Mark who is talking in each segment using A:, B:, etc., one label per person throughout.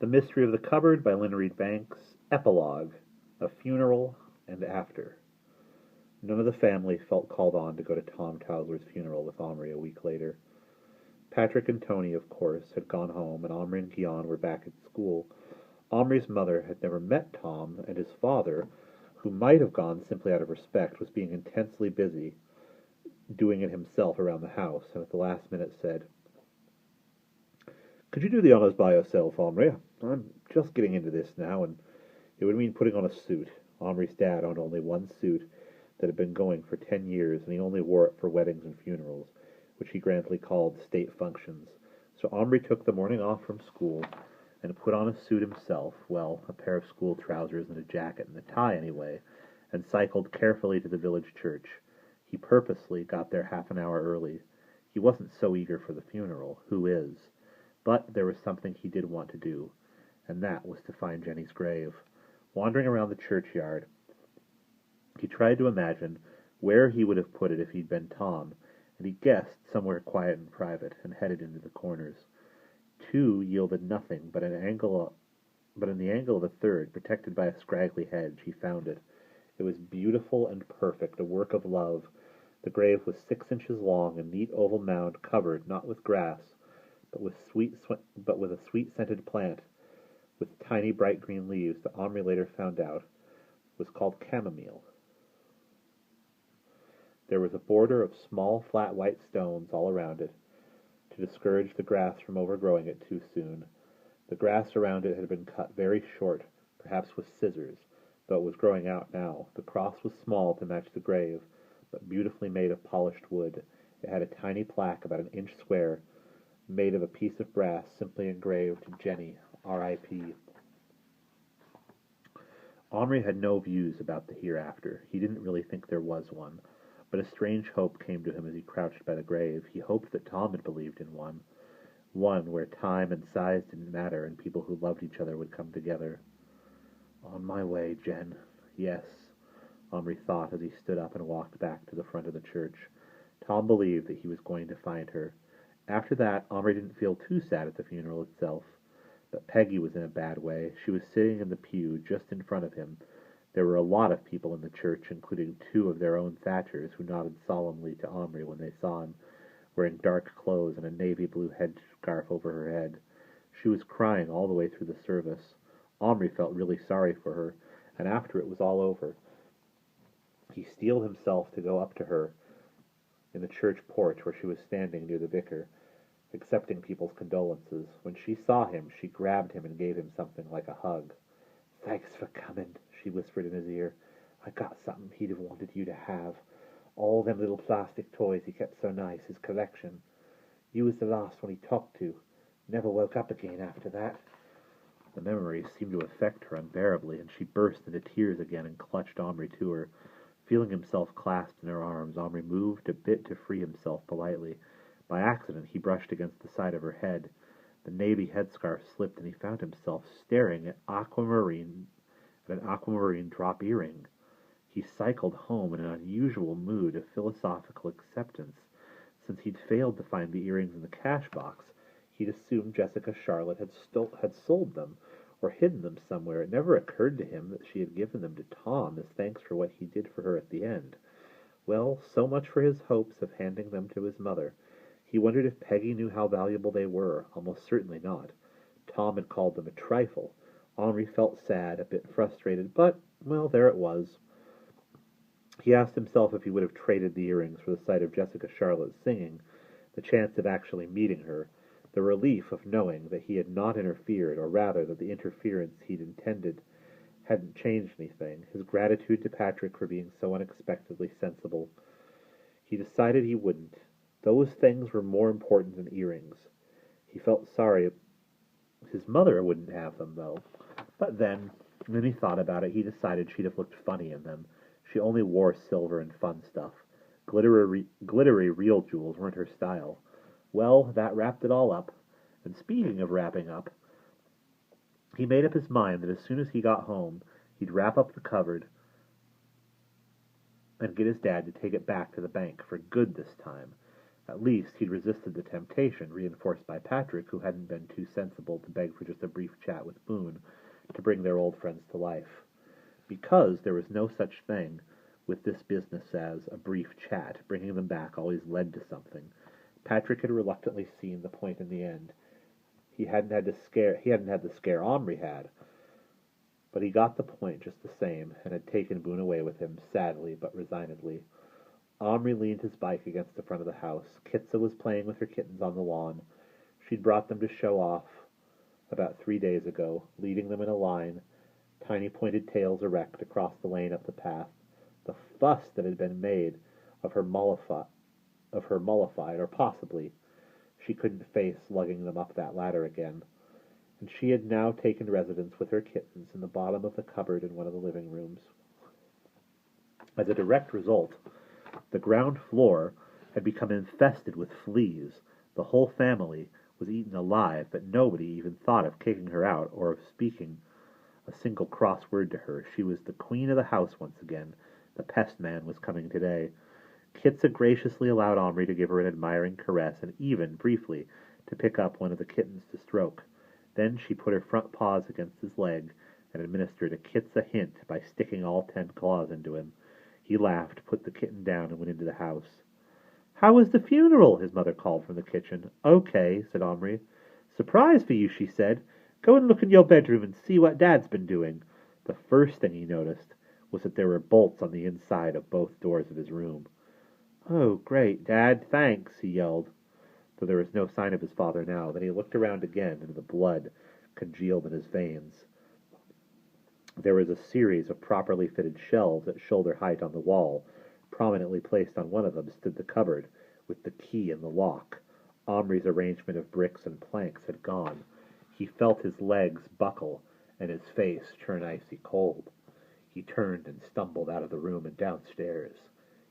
A: The Mystery of the Cupboard by Lynne Reid Banks. Epilogue. A Funeral and After. None of the family felt called on to go to Tom Towler's funeral with Omri a week later. Patrick and Tony, of course, had gone home, and Omri and Guion were back at school. Omri's mother had never met Tom, and his father, who might have gone simply out of respect, was being intensely busy doing it himself around the house, and at the last minute said, "Could you do the honors by yourself, Omri? I'm just getting into this now, and it would mean putting on a suit." Omri's dad owned only one suit that had been going for 10 years, and he only wore it for weddings and funerals, which he grandly called state functions. So Omri took the morning off from school and put on a suit himself, well, a pair of school trousers and a jacket and a tie anyway, and cycled carefully to the village church. He purposely got there half an hour early. He wasn't so eager for the funeral, who is? But there was something he did want to do, and that was to find Jenny's grave. Wandering around the churchyard, he tried to imagine where he would have put it if he'd been Tom, and he guessed somewhere quiet and private, and headed into the corners. Two yielded nothing, but in the angle of a third, protected by a scraggly hedge, he found it. It was beautiful and perfect, a work of love. The grave was 6 inches long, a neat oval mound covered, not with grass, but with a sweet-scented plant, with tiny bright green leaves that Omri later found out was called chamomile. There was a border of small, flat white stones all around it, to discourage the grass from overgrowing it too soon. The grass around it had been cut very short, perhaps with scissors, though it was growing out now. The cross was small to match the grave, but beautifully made of polished wood. It had a tiny plaque about an inch square, made of a piece of brass, simply engraved, "Jenny, R.I.P." Omri had no views about the hereafter. He didn't really think there was one, but a strange hope came to him as he crouched by the grave. He hoped that Tom had believed in one where time and size didn't matter, and people who loved each other would come together. "On my way, Jen." "Yes," Omri thought as he stood up and walked back to the front of the church. Tom believed that he was going to find her. After that, Omri didn't feel too sad at the funeral itself. But Peggy was in a bad way. She was sitting in the pew just in front of him. There were a lot of people in the church, including 2 of their own Thatchers, who nodded solemnly to Omri when they saw him, wearing dark clothes and a navy blue headscarf over her head. She was crying all the way through the service. Omri felt really sorry for her, and after it was all over, he steeled himself to go up to her in the church porch where she was standing near the vicar, accepting people's condolences. When she saw him, she grabbed him and gave him something like a hug. "Thanks for coming," she whispered in his ear. "I got something he'd have wanted you to have. All them little plastic toys he kept so nice, his collection. You was the last one he talked to. Never woke up again after that." The memory seemed to affect her unbearably, and she burst into tears again and clutched Omri to her. Feeling himself clasped in her arms, Omri moved a bit to free himself politely. By accident, he brushed against the side of her head. The navy headscarf slipped, and he found himself staring at an aquamarine drop earring. He cycled home in an unusual mood of philosophical acceptance. Since he'd failed to find the earrings in the cash box, he'd assumed Jessica Charlotte had sold them or hidden them somewhere. It never occurred to him that she had given them to Tom as thanks for what he did for her at the end. Well, so much for his hopes of handing them to his mother. He wondered if Peggy knew how valuable they were. Almost certainly not. Tom had called them a trifle. Omri felt sad, a bit frustrated, but, well, there it was. He asked himself if he would have traded the earrings for the sight of Jessica Charlotte singing, the chance of actually meeting her, the relief of knowing that he had not interfered, or rather that the interference he'd intended hadn't changed anything, his gratitude to Patrick for being so unexpectedly sensible. He decided he wouldn't. Those things were more important than earrings. He felt sorry. His mother wouldn't have them, though. But then, when he thought about it, he decided she'd have looked funny in them. She only wore silver and fun stuff. Glittery real jewels weren't her style. Well, that wrapped it all up. And speaking of wrapping up, he made up his mind that as soon as he got home, he'd wrap up the cupboard and get his dad to take it back to the bank for good this time. At least he'd resisted the temptation, reinforced by Patrick, who hadn't been too sensible to beg for just a brief chat with Boone to bring their old friends to life. Because there was no such thing with this business as a brief chat, bringing them back always led to something. Patrick had reluctantly seen the point in the end. He hadn't had the scare Omri had, but he got the point just the same, and had taken Boone away with him, sadly but resignedly. Omri leaned his bike against the front of the house. Kitsa was playing with her kittens on the lawn. She'd brought them to show off about 3 days ago, leading them in a line, tiny pointed tails erect across the lane up the path. The fuss that had been made of her mollified, or possibly she couldn't face lugging them up that ladder again. And she had now taken residence with her kittens in the bottom of the cupboard in one of the living rooms. As a direct result, the ground floor had become infested with fleas. The whole family was eaten alive, but nobody even thought of kicking her out or of speaking a single cross word to her. She was the queen of the house once again. The pest man was coming today. Kitsa graciously allowed Omri to give her an admiring caress, and even, briefly, to pick up one of the kittens to stroke. Then she put her front paws against his leg and administered a Kitsa hint by sticking all 10 claws into him. He laughed, put the kitten down, and went into the house. "How was the funeral?" his mother called from the kitchen. "Okay," said Omri. "Surprise for you," she said. "Go and look in your bedroom and see what Dad's been doing." The first thing he noticed was that there were bolts on the inside of both doors of his room. "Oh, great, Dad, thanks," he yelled, though there was no sign of his father now. Then he looked around again, and the blood congealed in his veins. There was a series of properly fitted shelves at shoulder height on the wall. Prominently placed on one of them stood the cupboard, with the key in the lock. Omri's arrangement of bricks and planks had gone. He felt his legs buckle, and his face turn icy cold. He turned and stumbled out of the room and downstairs.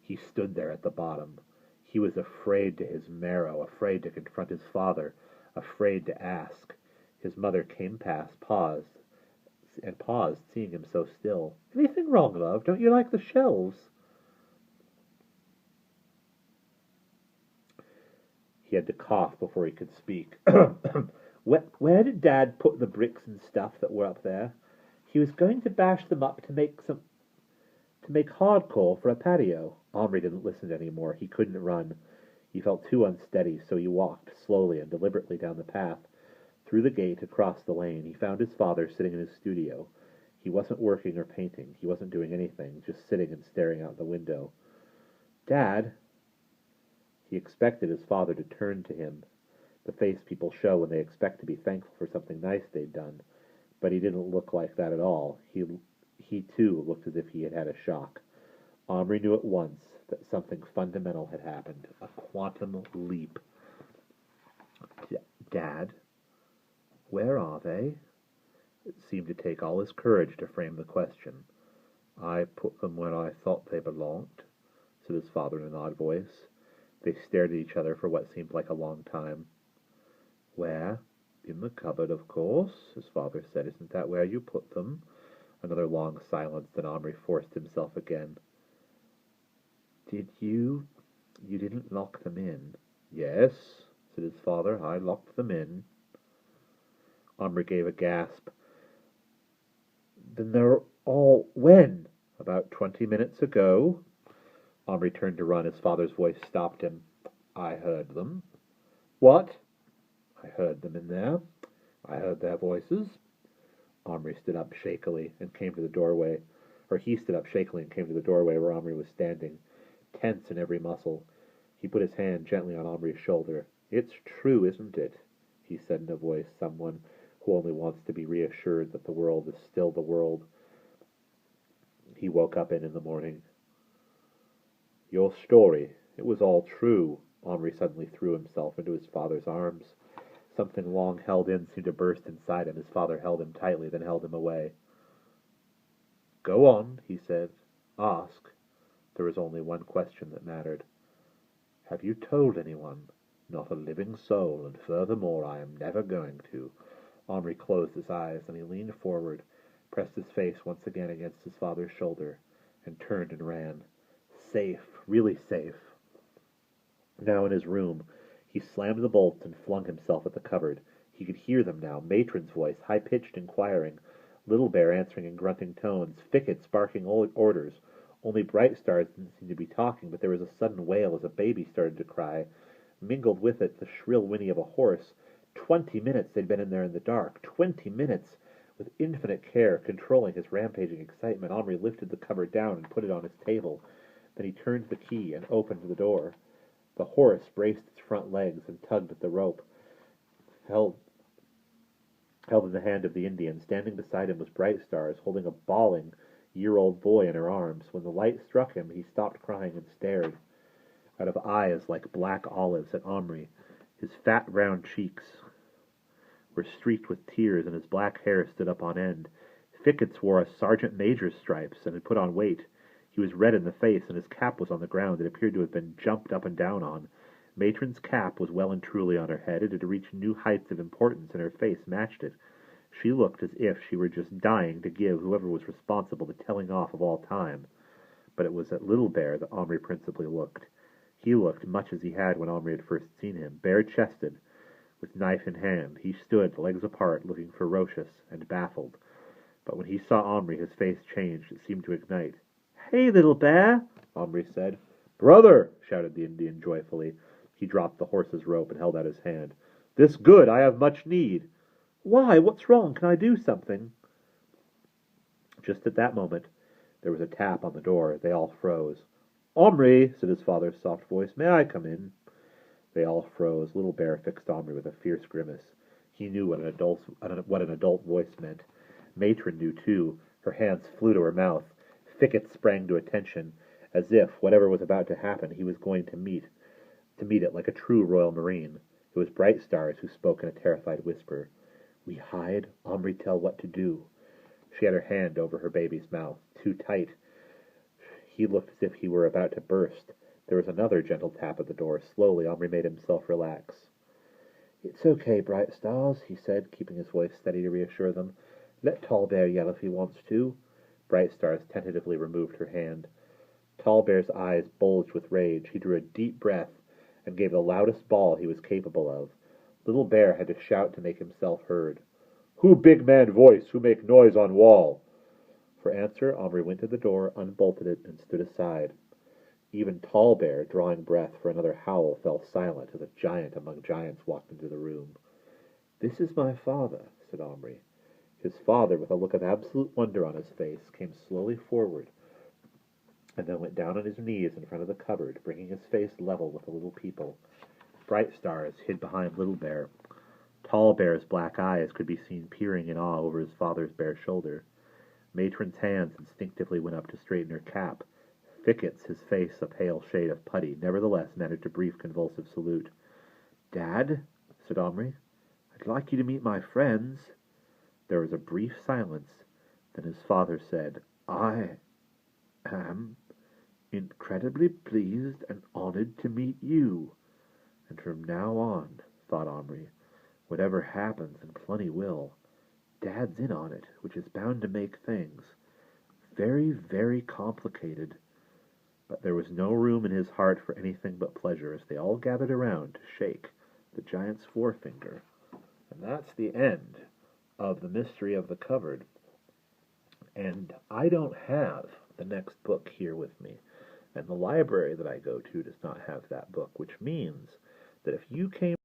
A: He stood there at the bottom. He was afraid to his marrow, afraid to confront his father, afraid to ask. His mother came past, paused, seeing him so still. "Anything wrong, love? Don't you like the shelves?" He had to cough before he could speak. Where did Dad put the bricks and stuff that were up there? He was going to bash them up to make hardcore for a patio. Omri didn't listen anymore. He couldn't run. He felt too unsteady, so he walked slowly and deliberately down the path. Through the gate, across the lane, he found his father sitting in his studio. He wasn't working or painting. He wasn't doing anything, just sitting and staring out the window. "Dad?" He expected his father to turn to him, the face people show when they expect to be thankful for something nice they'd done. But he didn't look like that at all. He too looked as if he had had a shock. Omri knew at once that something fundamental had happened, a quantum leap. "Dad? Where are they?" It seemed to take all his courage to frame the question. "I put them where I thought they belonged," said his father in an odd voice. They stared at each other for what seemed like a long time. "Where? In the cupboard, of course," his father said. "Isn't that where you put them?" Another long silence, then Omri forced himself again. You didn't lock them in?" "Yes," said his father, "I locked them in." Omri gave a gasp. "Then they're all... when?" "About 20 minutes ago." Omri turned to run. His father's voice stopped him. "I heard them." "What?" "I heard them in there. I heard their voices." Omri stood up shakily and came to the doorway. He stood up shakily and came to the doorway where Omri was standing, tense in every muscle. He put his hand gently on Omri's shoulder. "It's true, isn't it?" he said in a voice someone who only wants to be reassured that the world is still the world he woke up in the morning. "Your story, it was all true." Omri suddenly threw himself into his father's arms. Something long held in seemed to burst inside him. His father held him tightly, then held him away. "Go on," he said. "Ask." There was only one question that mattered. "Have you told anyone?" "Not a living soul, and furthermore, I am never going to." Omri closed his eyes, then he leaned forward, pressed his face once again against his father's shoulder, and turned and ran. Safe, really safe. Now in his room, he slammed the bolts and flung himself at the cupboard. He could hear them now, Matron's voice, high-pitched, inquiring, Little Bear answering in grunting tones, Fickets barking orders. Only Bright Stars didn't seem to be talking, but there was a sudden wail as a baby started to cry. Mingled with it the shrill whinny of a horse. 20 minutes they'd been in there in the dark. 20 minutes! With infinite care, controlling his rampaging excitement, Omri lifted the cupboard down and put it on his table. Then he turned the key and opened the door. The horse braced its front legs and tugged at the rope, held in the hand of the Indian. Standing beside him was Bright Stars, holding a bawling year-old boy in her arms. When the light struck him, he stopped crying and stared out of eyes like black olives at Omri. His fat round cheeks were streaked with tears, and his black hair stood up on end. Fickets wore a sergeant major's stripes and had put on weight. He was red in the face, and his cap was on the ground. It appeared to have been jumped up and down on. Matron's cap was well and truly on her head. It had reached new heights of importance, and her face matched it. She looked as if she were just dying to give whoever was responsible the telling off of all time. But it was at Little Bear that Omri principally looked. He looked much as he had when Omri had first seen him, bare-chested, with knife in hand. He stood, legs apart, looking ferocious and baffled. But when he saw Omri, his face changed. It seemed to ignite. "Hey, Little Bear," Omri said. "Brother!" shouted the Indian joyfully. He dropped the horse's rope and held out his hand. "This good, I have much need." "Why? What's wrong? Can I do something?" Just at that moment, there was a tap on the door. They all froze. "Omri," said his father's soft voice, "may I come in?" They all froze. Little Bear fixed Omri with a fierce grimace. He knew what an adult voice meant. Matron knew, too. Her hands flew to her mouth. Fickets sprang to attention, as if, whatever was about to happen, he was going to meet it like a true Royal Marine. It was Bright Stars who spoke in a terrified whisper. "We hide. Omri tell what to do." She had her hand over her baby's mouth, too tight. He looked as if he were about to burst. There was another gentle tap at the door. Slowly, Omri made himself relax. "It's okay, Bright Stars," he said, keeping his voice steady to reassure them. "Let Tall Bear yell if he wants to." Bright Stars tentatively removed her hand. Tall Bear's eyes bulged with rage. He drew a deep breath and gave the loudest bawl he was capable of. Little Bear had to shout to make himself heard. "Who big man voice? Who make noise on wall?" For answer, Omri went to the door, unbolted it, and stood aside. Even Tall Bear, drawing breath for another howl, fell silent as a giant among giants walked into the room. "This is my father," said Omri. His father, with a look of absolute wonder on his face, came slowly forward and then went down on his knees in front of the cupboard, bringing his face level with the little people. Bright Stars hid behind Little Bear. Tall Bear's black eyes could be seen peering in awe over his father's bare shoulder. Matron's hands instinctively went up to straighten her cap. Fickets, his face a pale shade of putty, nevertheless managed a brief convulsive salute. "Dad," said Omri, "I'd like you to meet my friends." There was a brief silence. Then his father said, "I am incredibly pleased and honored to meet you. And from now on," thought Omri, "whatever happens, and plenty will, Dad's in on it, which is bound to make things very, very complicated." But there was no room in his heart for anything but pleasure as they all gathered around to shake the giant's forefinger. And that's the end of The Mystery of the Cupboard. And I don't have the next book here with me. And the library that I go to does not have that book, which means that if you came